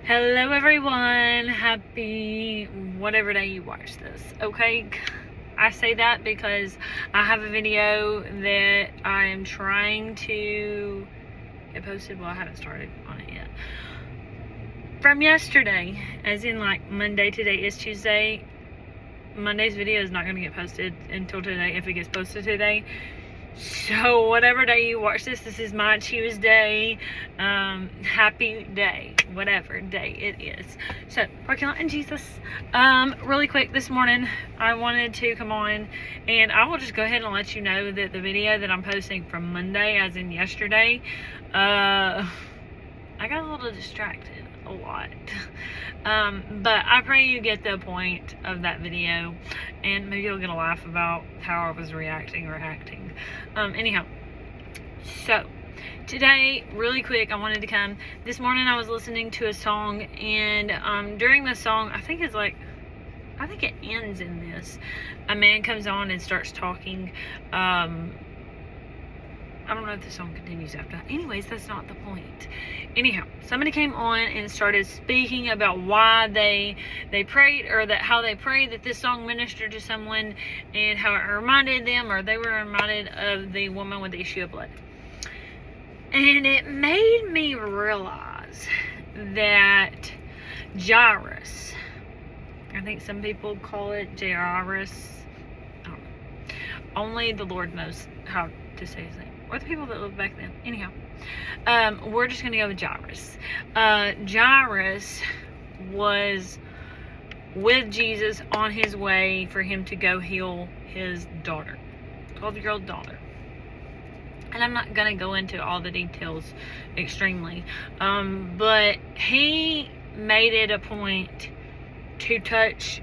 Hello everyone, happy whatever day you watch this, okay? I say that because I have a video that I am trying to get posted. Well, I haven't started on it yet. From yesterday, as in like Monday, today is Tuesday. Monday's video is not going to get posted until today, if it gets posted today. So whatever day you watch this is my Tuesday. Happy day, whatever day it is. So, parking lot and Jesus. Really quick, this morning I wanted to come on and I will just go ahead and let you know that the video that I'm posting from Monday, as in yesterday, I got a little distracted a lot. But I pray you get the point of that video, and maybe you'll get a laugh about how I was reacting or acting. Anyhow, so today, really quick, I wanted to come. This morning I was listening to a song, and during the song, I think it ends in this. A man comes on and starts talking. I don't know if the song continues after that. Anyways, that's not the point. Anyhow, somebody came on and started speaking about why they prayed, or that how they prayed that this song ministered to someone, and how it reminded them, or they were reminded of the woman with the issue of blood. And it made me realize that Jairus, I think some people call it Jairus, I don't know. Only the Lord knows how to say his name, or the people that lived back then. Anyhow, we're just gonna go with Jairus. Jairus was with Jesus on his way for him to go heal his daughter, 12-year-old daughter. And I'm not gonna go into all the details extremely, but he made it a point to touch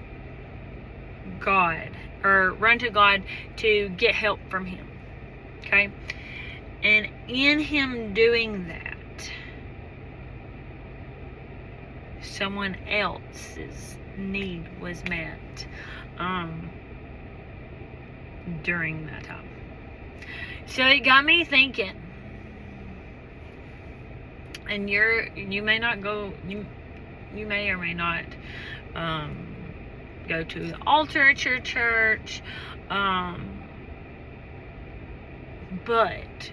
God, or run to God to get help from him. Okay? And in him doing that, someone else's need was met during that time. So it got me thinking. And you may not go, you may or may not go to the altar at your church, but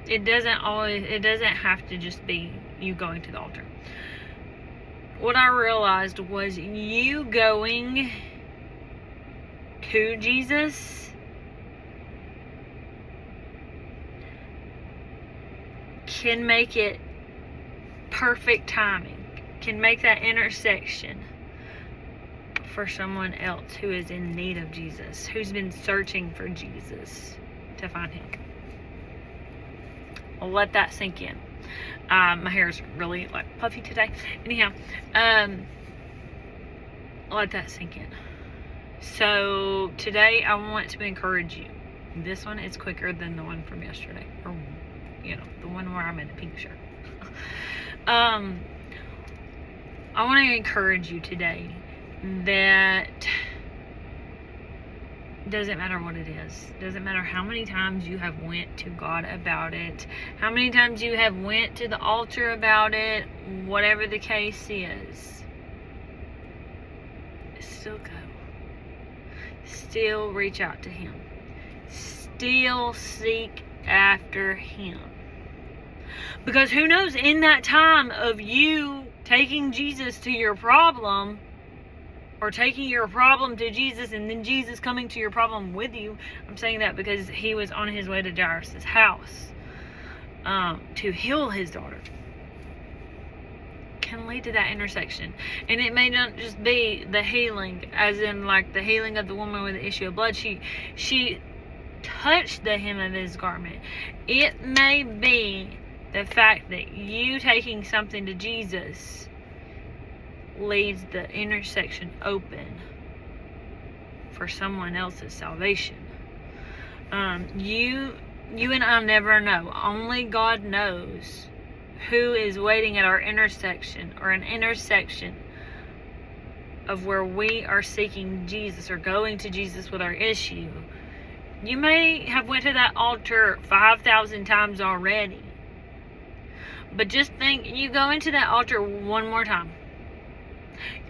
it doesn't have to just be you going to the altar. What I realized was you going to Jesus can make it perfect timing, can make that intersection for someone else who is in need of Jesus, who's been searching for Jesus to find him. I'll let that sink in. My hair is really puffy today. Anyhow, I'll let that sink in. So today I want to encourage you. This one is quicker than the one from yesterday, or the one where I'm in a pink shirt. I want to encourage you today that doesn't matter what it is. Doesn't matter how many times you have went to God about it, how many times you have went to the altar about it, whatever the case is, still go. Still reach out to him. Still seek after him. Because who knows, in that time of you taking Jesus to your problem, or taking your problem to Jesus, and then Jesus coming to your problem with you. I'm saying that because he was on his way to Jairus' house to heal his daughter. Can lead to that intersection. And it may not just be the healing, as in like the healing of the woman with the issue of blood. She touched the hem of his garment. It may be the fact that you taking something to Jesus leaves the intersection open for someone else's salvation. You and I never know. Only God knows who is waiting at our intersection, or an intersection of where we are seeking Jesus, or going to Jesus with our issue. You may have went to that altar 5,000 times already, but just think, you go into that altar one more time.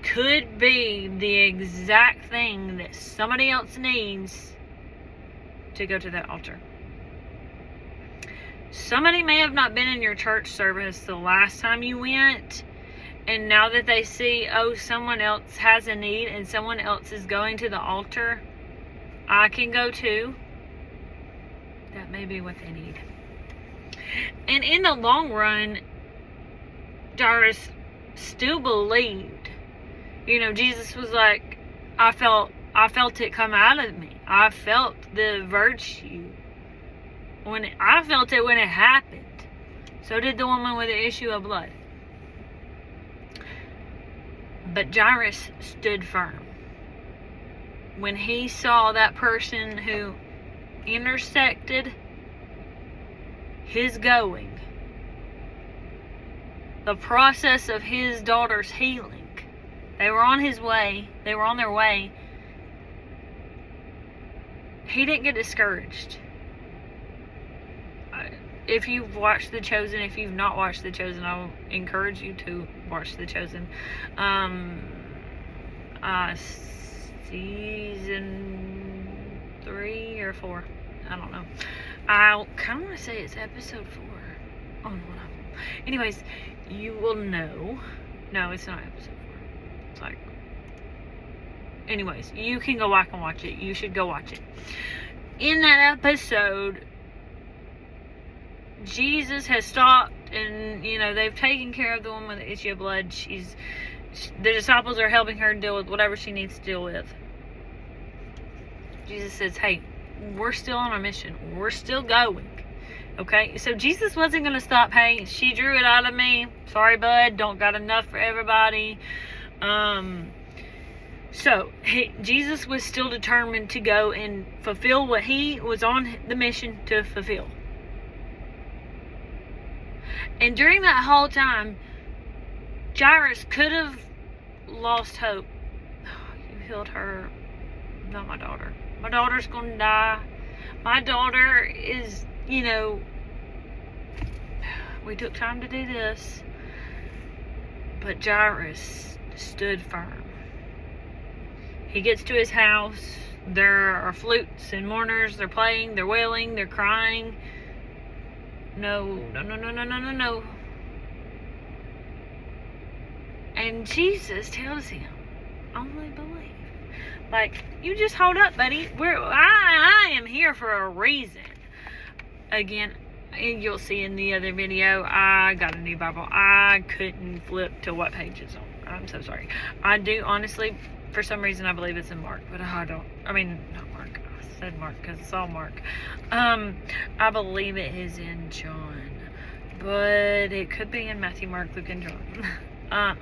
could be the exact thing that somebody else needs to go to that altar. Somebody may have not been in your church service the last time you went, and now that they see, oh, someone else has a need and someone else is going to the altar, I can go too. That may be what they need. And in the long run, Jairus still believed. You know, Jesus was like, I felt it come out of me. I felt the virtue. I felt it when it happened. So did the woman with the issue of blood. But Jairus stood firm. When he saw that person who intersected his going, the process of his daughter's healing, they were on his way, they were on their way, he didn't get discouraged. If you've watched The Chosen, if you've not watched The Chosen, I will encourage you to watch The Chosen. Season 3 or 4, I don't know. I kind of want to say it's episode 4 on one of them. Anyways, you will know. No, it's not episode 4. It's like, anyways, you can go back and watch it. You should go watch it. In that episode, Jesus has stopped, and you know, they've taken care of the woman with the issue of blood. The disciples are helping her deal with whatever she needs to deal with. Jesus says, hey, we're still on our mission. We're still going. Okay? So Jesus wasn't going to stop. Hey, she drew it out of me. Sorry, bud. Don't got enough for everybody. Jesus was still determined to go and fulfill what he was on the mission to fulfill. And during that whole time, Jairus could have lost hope. You healed her, not my daughter. My daughter's going to die. My daughter is, you know, we took time to do this. But Jairus stood firm. He gets to his house. There are flutes and mourners. They're playing, they're wailing, they're crying. No. And Jesus tells him, only believe. Like, you just hold up, buddy. I am here for a reason. Again, and you'll see in the other video, I got a new Bible. I couldn't flip to what page it's on. I'm so sorry. I do, honestly, for some reason, I believe it's in Mark. But I don't. I mean, not Mark. I said Mark because it's all Mark. I believe it is in John. But it could be in Matthew, Mark, Luke, and John.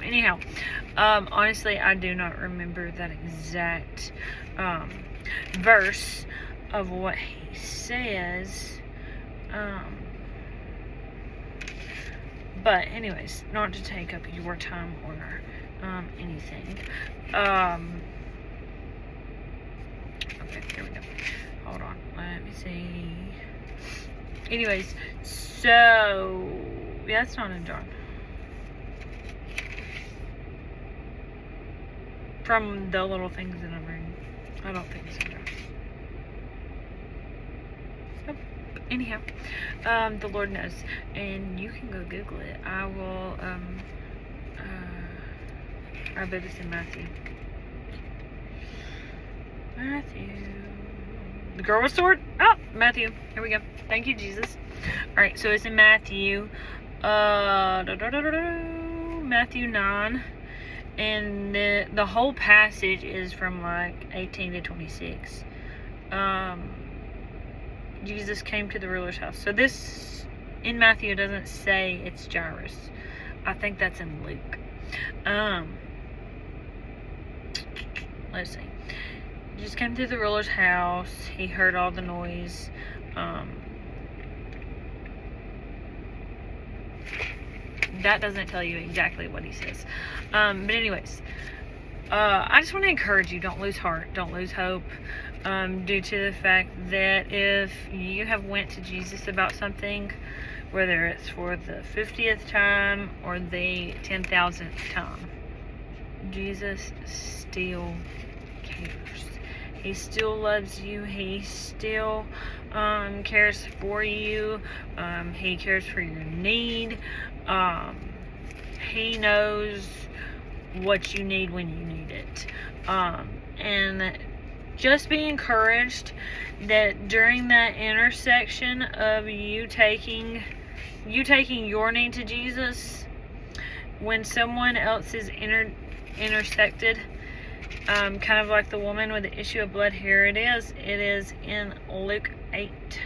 Anyhow, honestly, I do not remember that exact verse of what he says. But anyways, not to take up your time or anything. Okay, here we go. Hold on, let me see. Anyways, so yeah, it's not in John. From the little things that I'm reading, I don't think it's in John. Nope. Anyhow, the Lord knows, and you can go Google it. I will. I bet it's in Matthew. The girl with sword? Oh, Matthew. Here we go. Thank you, Jesus. Alright, so it's in Matthew. Matthew 9. And the whole passage is from like 18 to 26. Jesus came to the ruler's house. So this, in Matthew, doesn't say it's Jairus. I think that's in Luke. Let's see. He just came to the ruler's house. He heard all the noise. That doesn't tell you exactly what he says. But anyways, I just want to encourage you, don't lose heart, don't lose hope, due to the fact that if you have went to Jesus about something, whether it's for the 50th time or the 10,000th time, Jesus still cares. He still loves you. He still cares for you. He cares for your need. He knows what you need when you need it. And just be encouraged that during that intersection of you taking your need to Jesus, when someone else is intersected, kind of like the woman with the issue of blood, here it is in Luke 8.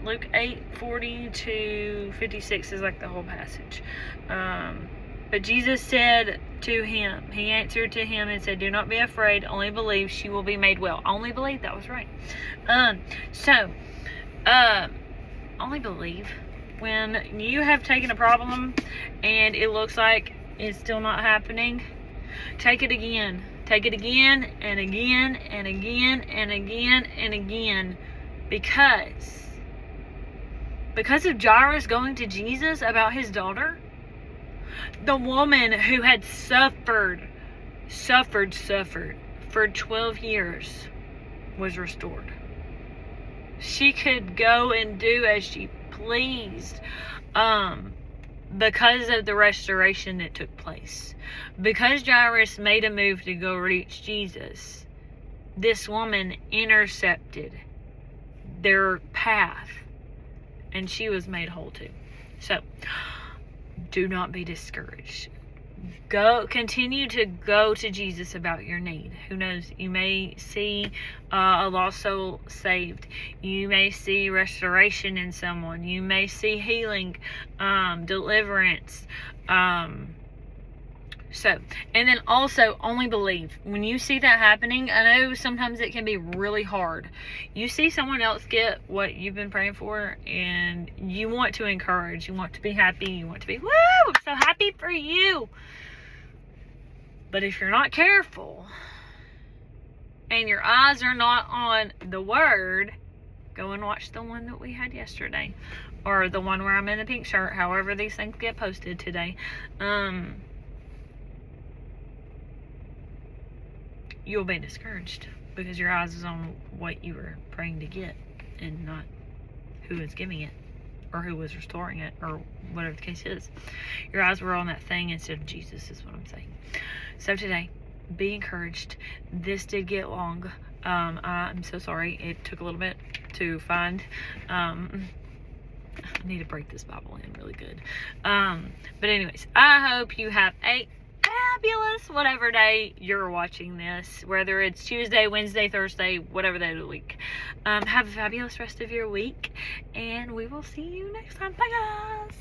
Luke 8:40 to 56 is like the whole passage. But Jesus said to him, he answered to him and said, "Do not be afraid, only believe, she will be made well." Only believe, that was right. Only believe. When you have taken a problem and it looks like it's still not happening, take it again. Take it again and again and again and again and again. Because of Jairus going to Jesus about his daughter, the woman who had suffered for 12 years was restored. She could go and do as she pleased because of the restoration that took place. Because Jairus made a move to go reach Jesus, this woman intercepted their path and she was made whole too. So, do not be discouraged. Continue to go to Jesus about your need. Who knows? You may see a lost soul saved. You may see restoration in someone. You may see healing, deliverance. And then also, only believe. When you see that happening, I know sometimes it can be really hard. You see someone else get what you've been praying for, and you want to encourage. You want to be happy. You want to be, woo, I'm so happy for you. But if you're not careful, and your eyes are not on the Word, go and watch the one that we had yesterday. Or the one where I'm in a pink shirt, however these things get posted today. You'll be discouraged because your eyes is on what you were praying to get and not who is giving it or who was restoring it or whatever the case is. Your eyes were on that thing instead of Jesus, is what I'm saying. So today, be encouraged. This did get long. I'm so sorry. It took a little bit to find. I need to break this Bible in really good. But anyways, I hope you have a fabulous whatever day you're watching this, whether it's Tuesday, Wednesday, Thursday, whatever day of the week. Have a fabulous rest of your week, and we will see you next time. Bye guys.